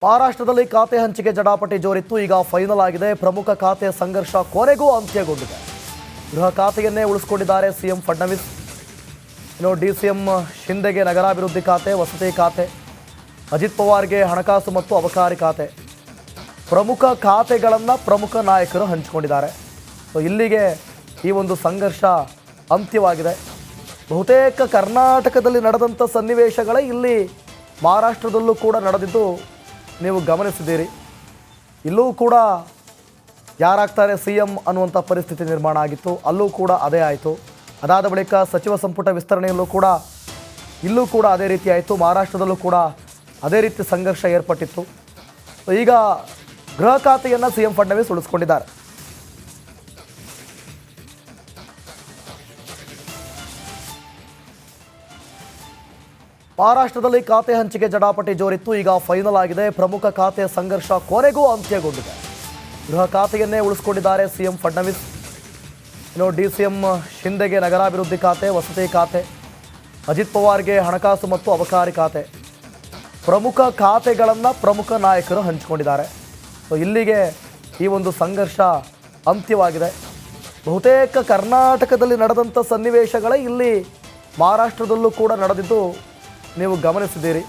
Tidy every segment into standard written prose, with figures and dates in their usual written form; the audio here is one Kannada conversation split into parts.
ಮಹಾರಾಷ್ಟ್ರದಲ್ಲಿ ಖಾತೆ ಹಂಚಿಕೆ ಜಟಾಪಟಿ ಜೋರಿತ್ತು. ಈಗ ಫೈನಲ್ ಆಗಿದೆ. ಪ್ರಮುಖ ಖಾತೆ ಸಂಘರ್ಷ ಕೊನೆಗೂ ಅಂತ್ಯಗೊಂಡಿದೆ. ಗೃಹ ಖಾತೆಯನ್ನೇ ಉಳಿಸಿಕೊಂಡಿದ್ದಾರೆ ಸಿಎಂ ಫಡ್ನವೀಸ್. ಇನ್ನು ಡಿಸಿಎಂ ಶಿಂದೆಗೆ ನಗರಾಭಿವೃದ್ಧಿ ಖಾತೆ, ವಸತಿ ಖಾತೆ, ಅಜಿತ್ ಪವಾರ್ಗೆ ಹಣಕಾಸು ಮತ್ತು ಅಬಕಾರಿ ಖಾತೆ. ಪ್ರಮುಖ ಖಾತೆಗಳನ್ನು ಪ್ರಮುಖ ನಾಯಕರು ಹಂಚಿಕೊಂಡಿದ್ದಾರೆ. ಸೊ ಇಲ್ಲಿಗೆ ಈ ಒಂದು ಸಂಘರ್ಷ ಅಂತ್ಯವಾಗಿದೆ. ಬಹುತೇಕ ಕರ್ನಾಟಕದಲ್ಲಿ ನಡೆದಂಥ ಸನ್ನಿವೇಶಗಳೇ ಇಲ್ಲಿ ಮಹಾರಾಷ್ಟ್ರದಲ್ಲೂ ಕೂಡ ನಡೆದಿದ್ದು ನೀವು ಗಮನಿಸಿದ್ದೀರಿ. ಇಲ್ಲೂ ಕೂಡ ಯಾರಾಗ್ತಾರೆ ಸಿ ಎಂ ಅನ್ನುವಂಥ ಪರಿಸ್ಥಿತಿ ನಿರ್ಮಾಣ ಆಗಿತ್ತು. ಅಲ್ಲೂ ಕೂಡ ಅದೇ ಆಯಿತು. ಅದಾದ ಬಳಿಕ ಸಚಿವ ಸಂಪುಟ ವಿಸ್ತರಣೆಯಲ್ಲೂ ಕೂಡ ಇಲ್ಲೂ ಕೂಡ ಅದೇ ರೀತಿ ಆಯಿತು. ಮಹಾರಾಷ್ಟ್ರದಲ್ಲೂ ಕೂಡ ಅದೇ ರೀತಿ ಸಂಘರ್ಷ ಏರ್ಪಟ್ಟಿತ್ತು. ಈಗ ಗೃಹ ಖಾತೆಯನ್ನು ಸಿ ಎಂ ಫಡ್ನವೀಸ್ ಉಳಿಸ್ಕೊಂಡಿದ್ದಾರೆ. ಮಹಾರಾಷ್ಟ್ರದಲ್ಲಿ ಖಾತೆ ಹಂಚಿಕೆ ಜಟಾಪಟಿ ಜೋರಿತ್ತು. ಈಗ ಫೈನಲ್ ಆಗಿದೆ. ಪ್ರಮುಖ ಖಾತೆ ಸಂಘರ್ಷ ಕೊನೆಗೂ ಅಂತ್ಯಗೊಂಡಿದೆ. ಗೃಹ ಖಾತೆಯನ್ನೇ ಉಳಿಸಿಕೊಂಡಿದ್ದಾರೆ ಸಿಎಂ ಫಡ್ನವೀಸ್. ಇನ್ನು ಡಿಸಿಎಂ ಶಿಂದೆಗೆ ನಗರಾಭಿವೃದ್ಧಿ ಖಾತೆ, ವಸತಿ ಖಾತೆ, ಅಜಿತ್ ಪವಾರ್ಗೆ ಹಣಕಾಸು ಮತ್ತು ಅಬಕಾರಿ ಖಾತೆ. ಪ್ರಮುಖ ಖಾತೆಗಳನ್ನು ಪ್ರಮುಖ ನಾಯಕರು ಹಂಚಿಕೊಂಡಿದ್ದಾರೆ. ಸೊ ಇಲ್ಲಿಗೆ ಈ ಒಂದು ಸಂಘರ್ಷ ಅಂತ್ಯವಾಗಿದೆ. ಬಹುತೇಕ ಕರ್ನಾಟಕದಲ್ಲಿ ನಡೆದಂಥ ಸನ್ನಿವೇಶಗಳೇ ಇಲ್ಲಿ ಮಹಾರಾಷ್ಟ್ರದಲ್ಲೂ ಕೂಡ ನಡೆದಿದ್ದು ನೀವು ಗಮನಿಸಿದ್ದೀರಿ.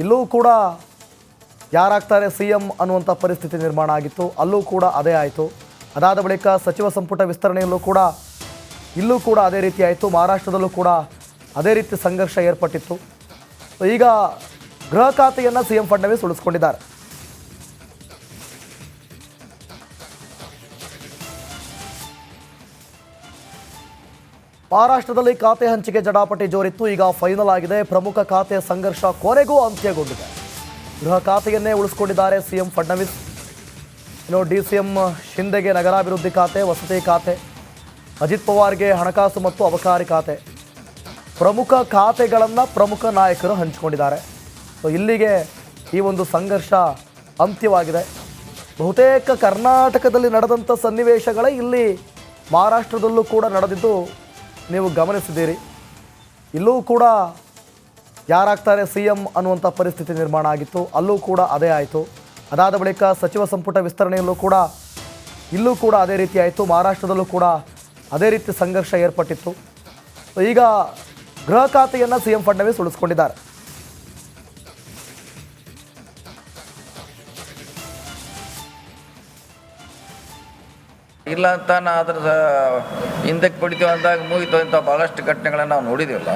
ಇಲ್ಲೂ ಕೂಡ ಯಾರಾಗ್ತಾರೆ ಸಿ ಎಂ ಅನ್ನುವಂಥ ಪರಿಸ್ಥಿತಿ ನಿರ್ಮಾಣ ಆಗಿತ್ತು. ಅಲ್ಲೂ ಕೂಡ ಅದೇ ಆಯಿತು. ಅದಾದ ಬಳಿಕ ಸಚಿವ ಸಂಪುಟ ವಿಸ್ತರಣೆಯಲ್ಲೂ ಕೂಡ ಇಲ್ಲೂ ಕೂಡ ಅದೇ ರೀತಿ ಆಯಿತು. ಮಹಾರಾಷ್ಟ್ರದಲ್ಲೂ ಕೂಡ ಅದೇ ರೀತಿ ಸಂಘರ್ಷ ಏರ್ಪಟ್ಟಿತ್ತು. ಈಗ ಗೃಹ ಖಾತೆಯನ್ನು ಸಿ ಎಂ ಫಡ್ನವೀಸ್ ಉಳಿಸ್ಕೊಂಡಿದ್ದಾರೆ. ಮಹಾರಾಷ್ಟ್ರದಲ್ಲಿ ಖಾತೆ ಹಂಚಿಕೆ ಜಟಾಪಟಿ ಜೋರಿತ್ತು. ಈಗ ಫೈನಲ್ ಆಗಿದೆ. ಪ್ರಮುಖ ಖಾತೆ ಸಂಘರ್ಷ ಕೊನೆಗೂ ಅಂತ್ಯಗೊಂಡಿದೆ. ಗೃಹ ಖಾತೆಯನ್ನೇ ಉಳಿಸಿಕೊಂಡಿದ್ದಾರೆ ಸಿಎಂ ಫಡ್ನವೀಸ್. ಇನ್ನು ಡಿಸಿಎಂ ಶಿಂದೆಗೆ ನಗರಾಭಿವೃದ್ಧಿ ಖಾತೆ, ವಸತಿ ಖಾತೆ, ಅಜಿತ್ ಪವಾರ್ಗೆ ಹಣಕಾಸು ಮತ್ತು ಅಬಕಾರಿ ಖಾತೆ. ಪ್ರಮುಖ ಖಾತೆಗಳನ್ನು ಪ್ರಮುಖ ನಾಯಕರು ಹಂಚಿಕೊಂಡಿದ್ದಾರೆ. ಸೊ ಇಲ್ಲಿಗೆ ಈ ಒಂದು ಸಂಘರ್ಷ ಅಂತ್ಯವಾಗಿದೆ. ಬಹುತೇಕ ಕರ್ನಾಟಕದಲ್ಲಿ ನಡೆದಂಥ ಸನ್ನಿವೇಶಗಳೇ ಇಲ್ಲಿ ಮಹಾರಾಷ್ಟ್ರದಲ್ಲೂ ಕೂಡ ನಡೆದಿದ್ದು ನೀವು ಗಮನಿಸಿದ್ದೀರಿ. ಇಲ್ಲೂ ಕೂಡ ಯಾರಾಗ್ತಾರೆ ಸಿ ಎಂ ಅನ್ನುವಂಥ ಪರಿಸ್ಥಿತಿ ನಿರ್ಮಾಣ ಆಗಿತ್ತು. ಅಲ್ಲೂ ಕೂಡ ಅದೇ ಆಯಿತು. ಅದಾದ ಬಳಿಕ ಸಚಿವ ಸಂಪುಟ ವಿಸ್ತರಣೆಯಲ್ಲೂ ಕೂಡ ಇಲ್ಲೂ ಕೂಡ ಅದೇ ರೀತಿ ಆಯಿತು. ಮಹಾರಾಷ್ಟ್ರದಲ್ಲೂ ಕೂಡ ಅದೇ ರೀತಿ ಸಂಘರ್ಷ ಏರ್ಪಟ್ಟಿತ್ತು. ಈಗ ಗೃಹ ಖಾತೆಯನ್ನು ಸಿ ಎಂ ಫಡ್ನವೀಸ್ ಉಳಿಸ್ಕೊಂಡಿದ್ದಾರೆ. ಇಲ್ಲ ಅಂತ ಅದ್ರ ಹಿಂದಕ್ಕೆ ಪಡಿತೀವಿ ಅಂದಾಗ ಮುಗಿತು ಅಂತ ಭಾಳಷ್ಟು ಘಟನೆಗಳನ್ನು ನಾವು ನೋಡಿದ್ದೀವಲ್ಲ.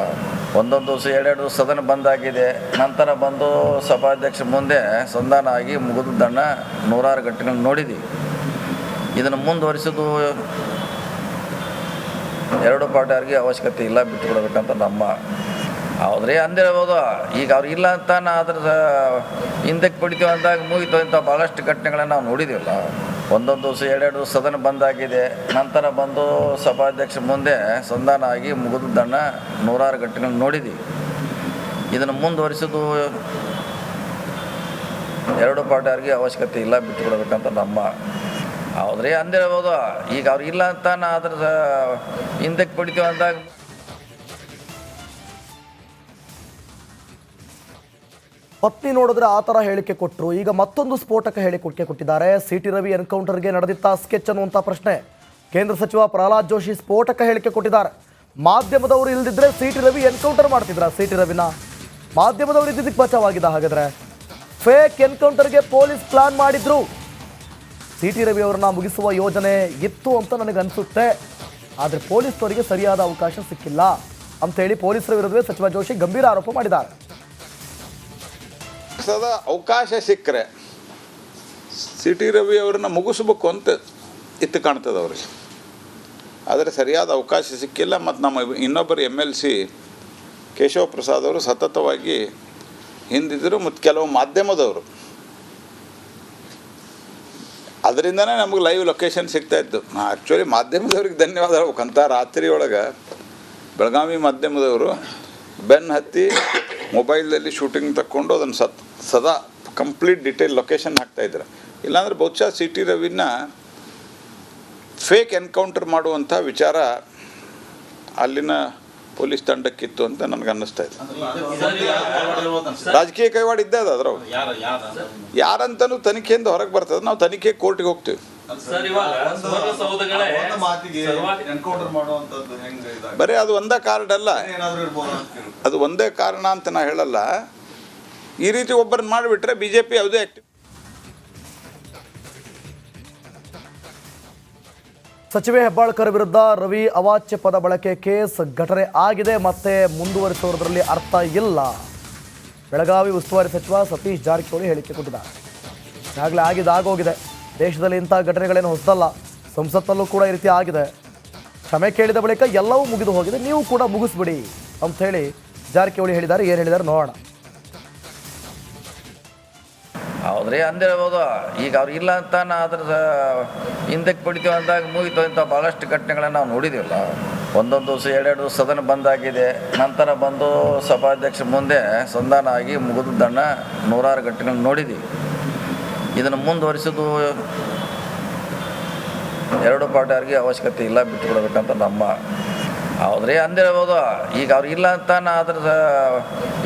ಒಂದೊಂದು ದಿವಸ ಎರಡೆರಡು ದಿವಸ ಸದನ ಬಂದಾಗಿದೆ. ನಂತರ ಬಂದು ಸಭಾಧ್ಯಕ್ಷರ ಮುಂದೆ ಸಂಧಾನ ಆಗಿ ಮುಗಿದದ್ದನ್ನು ನೂರಾರು ಘಟನೆಗಳನ್ನ ನೋಡಿದ್ದೀವಿ. ಇದನ್ನು ಮುಂದುವರಿಸೋದು ಎರಡು ಪಾರ್ಟಿಯವ್ರಿಗೆ ಅವಶ್ಯಕತೆ ಇಲ್ಲ, ಬಿಟ್ಟುಕೊಡ್ಬೇಕಂತ ನಮ್ಮ ಹೌದ್ರಿ ಅಂದಿರ್ಬೋದು. ಈಗ ಅವ್ರು ಇಲ್ಲ ಅಂತ ಅದ್ರ ಹಿಂದಕ್ಕೆ ಪಡಿತೀವಿ ಅಂದಾಗ ಮುಗಿತು ಅಂತ ಭಾಳಷ್ಟು ಘಟನೆಗಳನ್ನು ನಾವು ನೋಡಿದ್ದೀವಲ್ಲ. ಒಂದೊಂದು ದಿವಸ ಎರಡೆರಡು ದಿವಸ ಸದನ ಬಂದಾಗಿದೆ. ನಂತರ ಬಂದು ಸಭಾಧ್ಯಕ್ಷರ ಮುಂದೆ ಸಂಧಾನ ಆಗಿ ಮುಗಿದದ್ದನ್ನು ನೂರಾರು ಘಟನೆಗಳನ್ನ ನೋಡಿದ್ದೀವಿ. ಇದನ್ನು ಮುಂದುವರಿಸೋದು ಎರಡು ಪಾರ್ಟಿಯವ್ರಿಗೆ ಅವಶ್ಯಕತೆ ಇಲ್ಲ, ಬಿಟ್ಟುಕೊಡ್ಬೇಕಂತ ನಮ್ಮ ಹೌದ್ರಿ ಅಂದಿರ್ಬೋದು. ಈಗ ಅವ್ರು ಇಲ್ಲ ಅಂತ ಅದ್ರ ಹಿಂದಕ್ಕೆ ಪಡಿತೀವಿ ಅಂದಾಗ ಪತ್ನಿ ನೋಡಿದ್ರೆ ಆ ಥರ ಹೇಳಿಕೆ ಕೊಟ್ಟರು. ಈಗ ಮತ್ತೊಂದು ಸ್ಫೋಟಕ ಹೇಳಿಕೆ ಕೊಟ್ಟಿದ್ದಾರೆ. ಸಿ ಟಿ ರವಿ ಎನ್ಕೌಂಟರ್ಗೆ ನಡೆದಿತ್ತ ಸ್ಕೆಚ್ ಅನ್ನುವಂಥ ಪ್ರಶ್ನೆ. ಕೇಂದ್ರ ಸಚಿವ ಪ್ರಹ್ಲಾದ್ ಜೋಶಿ ಸ್ಫೋಟಕ ಹೇಳಿಕೆ ಕೊಟ್ಟಿದ್ದಾರೆ. ಮಾಧ್ಯಮದವರು ಇಲ್ದಿದ್ರೆ ಸಿ ಟಿ ರವಿ ಎನ್ಕೌಂಟರ್ ಮಾಡ್ತಿದ್ರ? ಸಿ ಟಿ ರವಿನ ಮಾಧ್ಯಮದವರು ಇದ್ದಿದ್ದಕ್ಕೆ ಬಚಾವಾಗಿದ್ದ? ಹಾಗಾದ್ರೆ ಫೇಕ್ ಎನ್ಕೌಂಟರ್ಗೆ ಪೊಲೀಸ್ ಪ್ಲಾನ್ ಮಾಡಿದ್ರು. ಸಿ ಟಿ ರವಿ ಅವರನ್ನ ಮುಗಿಸುವ ಯೋಜನೆ ಇತ್ತು ಅಂತ ನನಗನ್ಸುತ್ತೆ. ಆದರೆ ಪೊಲೀಸ್ನವರಿಗೆ ಸರಿಯಾದ ಅವಕಾಶ ಸಿಕ್ಕಿಲ್ಲ ಅಂತೇಳಿ ಪೊಲೀಸರ ವಿರುದ್ಧವೇ ಸಚಿವ ಜೋಶಿ ಗಂಭೀರ ಆರೋಪ ಮಾಡಿದ್ದಾರೆ. ಅವಕಾಶ ಸಿಕ್ಕರೆ ಸಿ ಟಿ ರವಿ ಅವ್ರನ್ನ ಮುಗಿಸ್ಬೇಕು ಅಂತ ಇತ್ತು ಕಾಣ್ತದೆ ಅವ್ರಿಗೆ. ಆದರೆ ಸರಿಯಾದ ಅವಕಾಶ ಸಿಕ್ಕಿಲ್ಲ. ಮತ್ತು ನಮ್ಮ ಇನ್ನೊಬ್ಬರು MLC ಕೇಶವ ಪ್ರಸಾದ್ ಅವರು ಸತತವಾಗಿ ಹಿಂದಿದ್ದರು. ಮತ್ತು ಕೆಲವು ಮಾಧ್ಯಮದವರು ಅದರಿಂದನೇ ನಮಗೆ ಲೈವ್ ಲೊಕೇಶನ್ ಸಿಗ್ತಾಯಿತ್ತು. ಆ್ಯಕ್ಚುಲಿ ಮಾಧ್ಯಮದವ್ರಿಗೆ ಧನ್ಯವಾದ ಹೇಳ್ಬೇಕಂತ. ರಾತ್ರಿ ಒಳಗೆ ಬೆಳಗಾವಿ ಮಾಧ್ಯಮದವರು ಬೆನ್ನು ಹತ್ತಿ ಮೊಬೈಲ್ದಲ್ಲಿ ಶೂಟಿಂಗ್ ತಕ್ಕೊಂಡು ಅದನ್ನು ಸದಾ ಕಂಪ್ಲೀಟ್ ಡಿಟೇಲ್ ಲೊಕೇಶನ್ ಹಾಕ್ತಾಯಿದ್ರು. ಇಲ್ಲಾಂದರೆ ಬಹುಶಃ ಸಿ ಟಿ ರವಿನ ಫೇಕ್ ಎನ್ಕೌಂಟರ್ ಮಾಡುವಂಥ ವಿಚಾರ ಅಲ್ಲಿನ ಪೊಲೀಸ್ ತಂಡಕ್ಕಿತ್ತು ಅಂತ ನನಗೆ ಅನ್ನಿಸ್ತಾ ಇದೆ. ರಾಜಕೀಯ ಕೈವಾಡ ಇದ್ದೇ ಅದ ಅದ್ರವು ಯಾರಂತನೂ ತನಿಖೆಯಿಂದ ಹೊರಗೆ ಬರ್ತದೆ. ನಾವು ತನಿಖೆ ಕೋರ್ಟಿಗೆ ಹೋಗ್ತೀವಿ. ಬರೀ ಅದು ಒಂದೇ ಕಾರಣ ಅಲ್ಲ, ಅದು ಒಂದೇ ಕಾರಣ ಅಂತ ನಾ ಹೇಳಲ್ಲ. ಈ ರೀತಿ ಒಬ್ಬರನ್ನ ಮಾಡಿಬಿಟ್ರೆ BJP ಯಾವುದೇ ಆಕ್ಟಿವ್. ಸಚಿವೆ ಹೆಬ್ಬಾಳ್ಕರ್ ವಿರುದ್ಧ ರವಿ ಅವಾಚ್ಯ ಪದ ಬಳಕೆ ಕೇಸ್ ಘಟನೆ ಆಗಿದೆ, ಮತ್ತೆ ಮುಂದುವರಿಸುವುದರಲ್ಲಿ ಅರ್ಥ ಇಲ್ಲ. ಬೆಳಗಾವಿ ಉಸ್ತುವಾರಿ ಸಚಿವ ಸತೀಶ್ ಜಾರಕಿಹೊಳಿ ಹೇಳಿಕೆ ಕೊಟ್ಟಿದ್ದಾರೆ. ಈಗಾಗಲೇ ಆಗೋಗಿದೆ. ದೇಶದಲ್ಲಿ ಇಂಥ ಘಟನೆಗಳೇನು ಹೊಸದಲ್ಲ, ಸಂಸತ್ನಲ್ಲೂ ಕೂಡ ಈ ರೀತಿ ಆಗಿದೆ. ಕ್ಷಮೆ ಕೇಳಿದ ಬಳಿಕ ಎಲ್ಲವೂ ಮುಗಿದು ಹೋಗಿದೆ, ನೀವು ಕೂಡ ಮುಗಿಸ್ಬಿಡಿ ಅಂಥೇಳಿ ಜಾರಕಿಹೊಳಿ ಹೇಳಿದ್ದಾರೆ. ಏನು ಹೇಳಿದ್ದಾರೆ ನೋಡೋಣ. ಹೌದ್ರಿ ಅಂದಿರ್ಬೋದು. ಈಗ ಅವ್ರು ಇಲ್ಲ ಅಂತ ಅದ್ರ ಹಿಂದಕ್ಕೆ ಪಡಿತೀವಿ ಅಂದಾಗ ಮುಗಿತು ಇಂಥ ಭಾಳಷ್ಟು ಘಟನೆಗಳನ್ನ ನಾವು ನೋಡಿದ್ದೀವಲ್ಲ. ಒಂದೊಂದು ದಿವಸ ಎರಡೆರಡು ಸದನ ಬಂದಾಗಿದೆ, ನಂತರ ಬಂದು ಸಭಾಧ್ಯಕ್ಷ ಮುಂದೆ ಸಂಧಾನ ಆಗಿ ಮುಗಿದದ್ದನ್ನು ನೂರಾರು ಘಟನೆಗಳನ್ನ ನೋಡಿದ್ದೀವಿ. ಇದನ್ನು ಮುಂದುವರಿಸೋದು ಎರಡು ಪಾರ್ಟಿಯವ್ರಿಗೆ ಅವಶ್ಯಕತೆ ಇಲ್ಲ, ಬಿಟ್ಟುಕೊಡ್ಬೇಕಂತ ನಮ್ಮ. ಹೌದ್ರಿ ಅಂದಿರ್ಬೋದು. ಈಗ ಅವ್ರು ಇಲ್ಲ ಅಂತ ಅದ್ರ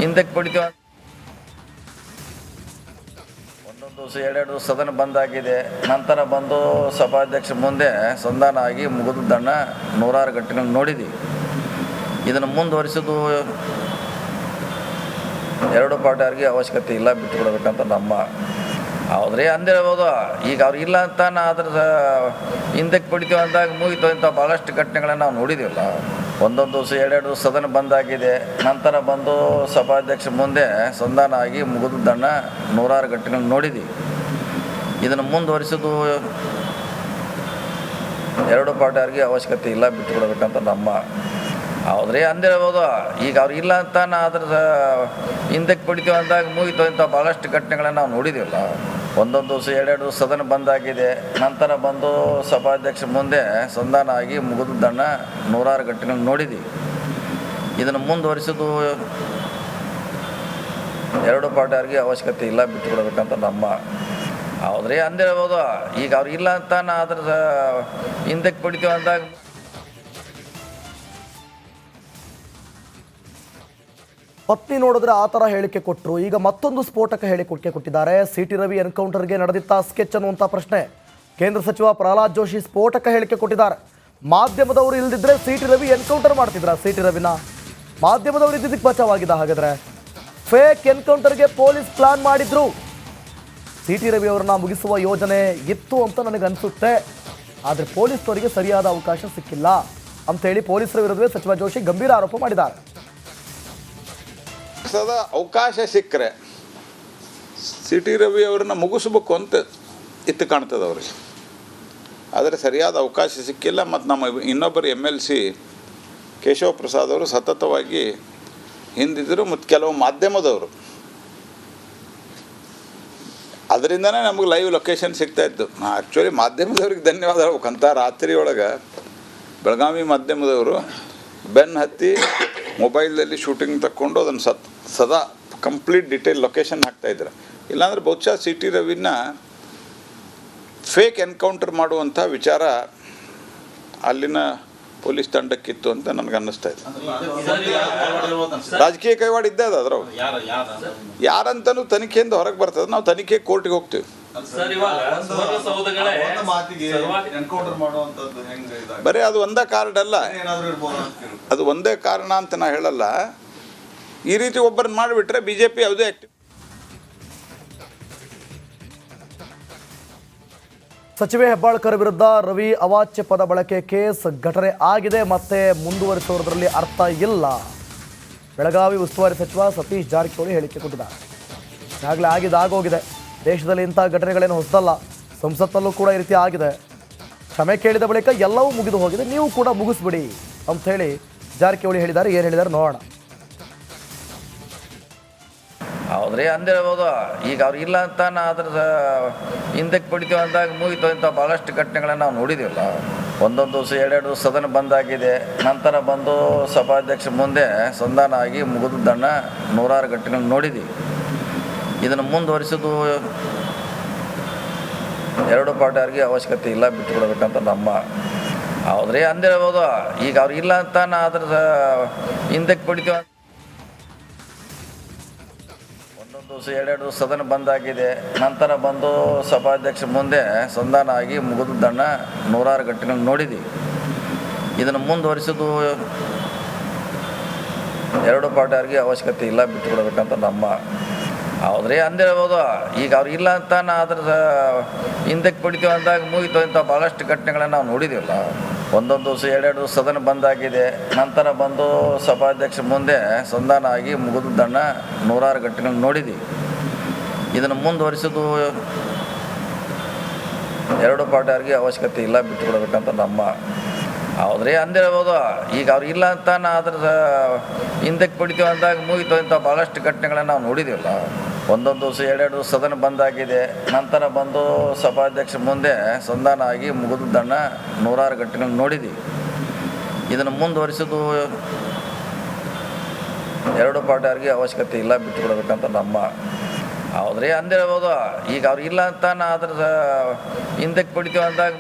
ಹಿಂದಕ್ಕೆ ಪಡಿತೀವಿ. ಒಂದೊಂದು ದಿವಸ ಎರಡೆರಡು ಸದನ ಬಂದಾಗಿದೆ, ನಂತರ ಬಂದು ಸಭಾಧ್ಯಕ್ಷ ಮುಂದೆ ಸಂಧಾನ ಆಗಿ ಮುಗಿದದ್ದನ್ನು ನೂರಾರು ಘಟನೆಗಳನ್ನ ನೋಡಿದ್ದೀವಿ. ಇದನ್ನು ಮುಂದುವರಿಸೋದು ಎರಡು ಪಾರ್ಟಿಯವ್ರಿಗೆ ಅವಶ್ಯಕತೆ ಇಲ್ಲ, ಬಿಟ್ಟುಕೊಡ್ಬೇಕಂತ ನಮ್ಮ. ಹೌದ್ರಿ ಅಂದಿರ್ಬೋದು. ಈಗ ಅವ್ರು ಇಲ್ಲ ಅಂತ ಅದ್ರ ಹಿಂದಕ್ಕೆ ಪಡಿತೀವಿ ಅಂದಾಗ ಮುಗಿತು ಇಂಥ ಭಾಳಷ್ಟು ಘಟನೆಗಳನ್ನ ನಾವು ನೋಡಿದ್ದೀವಲ್ಲ. ಒಂದೊಂದು ದಿವಸ ಎರಡೆರಡು ಸದನ ಬಂದಾಗಿದೆ, ನಂತರ ಬಂದು ಸಭಾಧ್ಯಕ್ಷ ಮುಂದೆ ಸಂಧಾನ ಆಗಿ ಮುಗಿದದ್ದನ್ನು ನೂರಾರು ಘಟನೆಗಳನ್ನ ನೋಡಿದ್ದೀವಿ. ಇದನ್ನು ಮುಂದುವರಿಸೋದು ಎರಡು ಪಾರ್ಟಿಯವ್ರಿಗೆ ಅವಶ್ಯಕತೆ ಇಲ್ಲ, ಬಿಟ್ಟುಕೊಡ್ಬೇಕಂತ ನಮ್ಮ. ಹೌದ್ರಿ ಅಂದಿರ್ಬೋದು. ಈಗ ಅವ್ರು ಇಲ್ಲ ಅಂತ ಅದ್ರ ಹಿಂದಕ್ಕೆ ಪಡಿತೀವಿ ಅಂದಾಗ ಮುಗಿತು ಇಂಥ ಭಾಳಷ್ಟು ಘಟನೆಗಳನ್ನ ನಾವು ನೋಡಿದ್ದೀವಲ್ಲ. ಒಂದೊಂದು ದಿವಸ ಎರಡೆರಡು ಸದನ ಬಂದಾಗಿದೆ, ನಂತರ ಬಂದು ಸಭಾಧ್ಯಕ್ಷ ಮುಂದೆ ಸಂಧಾನ ಆಗಿ ಮುಗಿದದ್ದನ್ನು ನೂರಾರು ಘಟನೆಗಳನ್ನ ನೋಡಿದ್ದೀವಿ. ಇದನ್ನು ಮುಂದುವರಿಸೋದು ಎರಡು ಪಾರ್ಟಿಯವ್ರಿಗೆ ಅವಶ್ಯಕತೆ ಇಲ್ಲ, ಬಿಟ್ಟುಕೊಡ್ಬೇಕಂತ ನಮ್ಮ. ಹೌದ್ರಿ ಅಂದಿರ್ಬೋದು. ಈಗ ಅವ್ರು ಇಲ್ಲ ಅಂತ ಅದ್ರ ಹಿಂದಕ್ಕೆ ಪಡಿತೀವಿ ಅಂದಾಗ ಪತ್ನಿ ನೋಡಿದ್ರೆ ಆ ಥರ ಹೇಳಿಕೆ ಕೊಟ್ಟರು. ಈಗ ಮತ್ತೊಂದು ಸ್ಫೋಟಕ ಹೇಳಿಕೆ ಕೊಟ್ಟಿದ್ದಾರೆ. CT ರವಿ ಎನ್ಕೌಂಟರ್ಗೆ ನಡೆದಿತ್ತ ಸ್ಕೆಚ್ ಅನ್ನುವಂಥ ಪ್ರಶ್ನೆ. ಕೇಂದ್ರ ಸಚಿವ ಪ್ರಹ್ಲಾದ್ ಜೋಶಿ ಸ್ಫೋಟಕ ಹೇಳಿಕೆ ಕೊಟ್ಟಿದ್ದಾರೆ. ಮಾಧ್ಯಮದವರು ಇಲ್ದಿದ್ರೆ CT ರವಿ ಎನ್ಕೌಂಟರ್ ಮಾಡ್ತಿದ್ರ? CT ರವಿನ ಮಾಧ್ಯಮದವರು ಇದ್ದಿದ್ದಕ್ಕೆ ಬಚಾವಾಗಿದ್ದ? ಹಾಗಾದ್ರೆ ಫೇಕ್ ಎನ್ಕೌಂಟರ್ಗೆ ಪೊಲೀಸ್ ಪ್ಲಾನ್ ಮಾಡಿದ್ರು. CT ರವಿ ಅವರನ್ನ ಮುಗಿಸುವ ಯೋಜನೆ ಇತ್ತು ಅಂತ ನನಗೆ ಅನಿಸುತ್ತೆ. ಆದರೆ ಪೊಲೀಸ್ನವರಿಗೆ ಸರಿಯಾದ ಅವಕಾಶ ಸಿಕ್ಕಿಲ್ಲ ಅಂತೇಳಿ ಪೊಲೀಸರ ವಿರುದ್ಧವೇ ಸಚಿವ ಜೋಶಿ ಗಂಭೀರ ಆರೋಪ ಮಾಡಿದ್ದಾರೆ. ಅವಕಾಶ ಸಿಕ್ಕರೆ CT ರವಿ ಅವ್ರನ್ನ ಮುಗಿಸ್ಬೇಕು ಅಂತ ಇತ್ತು ಕಾಣ್ತದೆ ಅವ್ರಿಗೆ. ಆದರೆ ಸರಿಯಾದ ಅವಕಾಶ ಸಿಕ್ಕಿಲ್ಲ. ಮತ್ತು ನಮ್ಮ ಇನ್ನೊಬ್ಬರು MLC ಕೇಶವ ಪ್ರಸಾದ್ ಅವರು ಸತತವಾಗಿ ಹಿಂದಿದ್ದರು, ಮತ್ತು ಕೆಲವು ಮಾಧ್ಯಮದವರು. ಅದರಿಂದನೇ ನಮಗೆ ಲೈವ್ ಲೊಕೇಶನ್ ಸಿಗ್ತಾಯಿತ್ತು. ಆ್ಯಕ್ಚುಲಿ ಮಾಧ್ಯಮದವ್ರಿಗೆ ಧನ್ಯವಾದ ಹೇಳ್ಬೇಕಂತ. ರಾತ್ರಿ ಒಳಗೆ ಬೆಳಗಾವಿ ಮಾಧ್ಯಮದವರು ಬೆನ್ನು ಹತ್ತಿ ಮೊಬೈಲ್ದಲ್ಲಿ ಶೂಟಿಂಗ್ ತಕ್ಕೊಂಡು ಅದನ್ನು ಸದಾ ಕಂಪ್ಲೀಟ್ ಡಿಟೇಲ್ ಲೊಕೇಶನ್ ಹಾಕ್ತಾಯಿದ್ರು. ಇಲ್ಲಾಂದರೆ ಬಹುಶಃ CT ರವಿನ ಫೇಕ್ ಎನ್ಕೌಂಟರ್ ಮಾಡುವಂಥ ವಿಚಾರ ಅಲ್ಲಿನ ಪೊಲೀಸ್ ತಂಡಕ್ಕಿತ್ತು ಅಂತ ನನಗೆ ಅನ್ನಿಸ್ತಾ ಇದೆ. ರಾಜಕೀಯ ಕೈವಾಡ ಇದ್ದೇ ಅದ ಅದ್ರವು ಯಾರಂತನೂ ತನಿಖೆಯಿಂದ ಹೊರಗೆ ಬರ್ತದೆ. ನಾವು ತನಿಖೆ ಕೋರ್ಟಿಗೆ ಹೋಗ್ತೀವಿ. ಬರೀ ಅದು ಒಂದೇ ಕಾರಣ ಅಲ್ಲ, ಅದು ಒಂದೇ ಕಾರಣ ಅಂತ ನಾ ಹೇಳಲ್ಲ. ಈ ರೀತಿ ಒಬ್ಬರನ್ನ ಮಾಡಿಬಿಟ್ರೆ BJP ಯಾವುದೇ ಆಕ್ಟಿವ್. ಸಚಿವೆ ಹೆಬ್ಬಾಳ್ಕರ್ ವಿರುದ್ಧ ರವಿ ಅವಾಚ್ಯ ಪದ ಬಳಕೆ ಕೇಸ್ ಘಟನೆ ಆಗಿದೆ, ಮತ್ತೆ ಮುಂದುವರಿಸುವುದರಲ್ಲಿ ಅರ್ಥ ಇಲ್ಲ. ಬೆಳಗಾವಿ ಉಸ್ತುವಾರಿ ಸಚಿವ ಸತೀಶ್ ಜಾರಕಿಹೊಳಿ ಹೇಳಿಕೆ ಕೊಟ್ಟಿದ್ದಾರೆ. ಈಗಾಗಲೇ ಆಗೋಗಿದೆ. ದೇಶದಲ್ಲಿ ಇಂಥ ಘಟನೆಗಳೇನು ಹೊಸದಲ್ಲ, ಸಂಸತ್ನಲ್ಲೂ ಕೂಡ ಈ ರೀತಿ ಆಗಿದೆ. ಕ್ಷಮೆ ಕೇಳಿದ ಬಳಿಕ ಎಲ್ಲವೂ ಮುಗಿದು ಹೋಗಿದೆ, ನೀವು ಕೂಡ ಮುಗಿಸ್ಬಿಡಿ ಅಂಥೇಳಿ ಜಾರಕಿಹೊಳಿ ಹೇಳಿದ್ದಾರೆ. ಏನು ಹೇಳಿದ್ದಾರೆ ನೋಡೋಣ. ಹೌದ್ರಿ ಅಂದಿರ್ಬೋದು. ಈಗ ಅವ್ರು ಇಲ್ಲ ಅಂತ ಅದ್ರ ಹಿಂದಕ್ಕೆ ಪಡಿತೀವಿ ಅಂದಾಗ ಮುಗಿತು ಇಂಥ ಭಾಳಷ್ಟು ಘಟನೆಗಳನ್ನ ನಾವು ನೋಡಿದ್ದೀವಲ್ಲ. ಒಂದೊಂದು ದಿವಸ ಎರಡೆರಡು ಸದನ ಬಂದಾಗಿದೆ, ನಂತರ ಬಂದು ಸಭಾಧ್ಯಕ್ಷ ಮುಂದೆ ಸಂಧಾನ ಆಗಿ ಮುಗಿದದ್ದನ್ನು ನೂರಾರು ಘಟನೆಗಳನ್ನ ನೋಡಿದ್ದೀವಿ. ಇದನ್ನು ಮುಂದುವರಿಸೋದು ಎರಡು ಪಾರ್ಟಿಯವ್ರಿಗೆ ಅವಶ್ಯಕತೆ ಇಲ್ಲ, ಬಿಟ್ಟುಕೊಡ್ಬೇಕಂತ ನಮ್ಮ. ಹೌದ್ರಿ ಅಂದಿರ್ಬೋದು. ಈಗ ಅವ್ರು ಇಲ್ಲ ಅಂತ ಅದ್ರ ಹಿಂದಕ್ಕೆ ಪಡಿತೀವಿ. ಒಂದೊಂದು ದಿವಸ ಎರಡೆರಡು ಸದನ ಬಂದಾಗಿದೆ. ನಂತರ ಬಂದು ಸಭಾಧ್ಯಕ್ಷ ಮುಂದೆ ಸಂಧಾನ ಆಗಿ ಮುಗಿದದ್ದನ್ನು 100 ಗಂಟೆಗಳನ್ನ ನೋಡಿದ್ದೀವಿ. ಇದನ್ನು ಮುಂದುವರಿಸೋದು ಎರಡು ಪಾರ್ಟಿಯವ್ರಿಗೆ ಅವಶ್ಯಕತೆ ಇಲ್ಲ, ಬಿಟ್ಟುಕೊಡ್ಬೇಕಂತ ನಮ್ಮ. ಹೌದ್ರಿ ಅಂದಿರ್ಬೋದು. ಈಗ ಅವ್ರು ಇಲ್ಲ ಅಂತ ಅದ್ರ ಹಿಂದಕ್ಕೆ ಪಡಿತೀವಿ ಅಂದಾಗ ಮುಗಿತು ಇಂಥ ಭಾಳಷ್ಟು ಘಟನೆಗಳನ್ನು ನಾವು ನೋಡಿದ್ದೀವಲ್ಲ. ಒಂದೊಂದು ದಿವಸ ಎರಡೆರಡು ಸದನ ಬಂದಾಗಿದೆ. ನಂತರ ಬಂದು ಸಭಾಧ್ಯಕ್ಷ ಮುಂದೆ ಸಂಧಾನ ಆಗಿ ಮುಗಿದದ್ದನ್ನು 100 ಗಂಟೆಗಳನ್ನ ನೋಡಿದ್ದೀವಿ. ಇದನ್ನು ಮುಂದುವರಿಸೋದು ಎರಡು ಪಾರ್ಟಿಯವ್ರಿಗೆ ಅವಶ್ಯಕತೆ ಇಲ್ಲ, ಬಿಟ್ಟುಕೊಡ್ಬೇಕಂತ ನಮ್ಮ. ಹೌದ್ರಿ ಅಂದಿರ್ಬೋದು. ಈಗ ಅವ್ರು ಇಲ್ಲ ಅಂತ ಅದ್ರ ಹಿಂದಕ್ಕೆ ಪಡಿತೀವಿ ಅಂದಾಗ ಮುಗಿತು ಇಂಥ ಭಾಳಷ್ಟು ಘಟನೆಗಳನ್ನು ನಾವು ನೋಡಿದ್ದೀವಲ್ಲ. ಒಂದೊಂದು ದಿವಸ ಎರಡೆರಡು ಸದನ ಬಂದಾಗಿದೆ. ನಂತರ ಬಂದು ಸಭಾಧ್ಯಕ್ಷ ಮುಂದೆ ಸಂಧಾನ ಆಗಿ ಮುಗಿದದ್ದನ್ನು 100 ಗಂಟೆಗಳನ್ನ ನೋಡಿದ್ದೀವಿ. ಇದನ್ನು ಮುಂದುವರಿಸೋದು ಎರಡು ಪಾರ್ಟಿಯವ್ರಿಗೆ ಅವಶ್ಯಕತೆ ಇಲ್ಲ, ಬಿಟ್ಟುಕೊಡ್ಬೇಕಂತ ನಮ್ಮ. ಹೌದ್ರಿ ಅಂದಿರ್ಬೋದು. ಈಗ ಅವ್ರು ಇಲ್ಲ ಅಂತ ಅದ್ರ ಹಿಂದಕ್ಕೆ ಪಡಿತೀವಿ ಅಂದಾಗ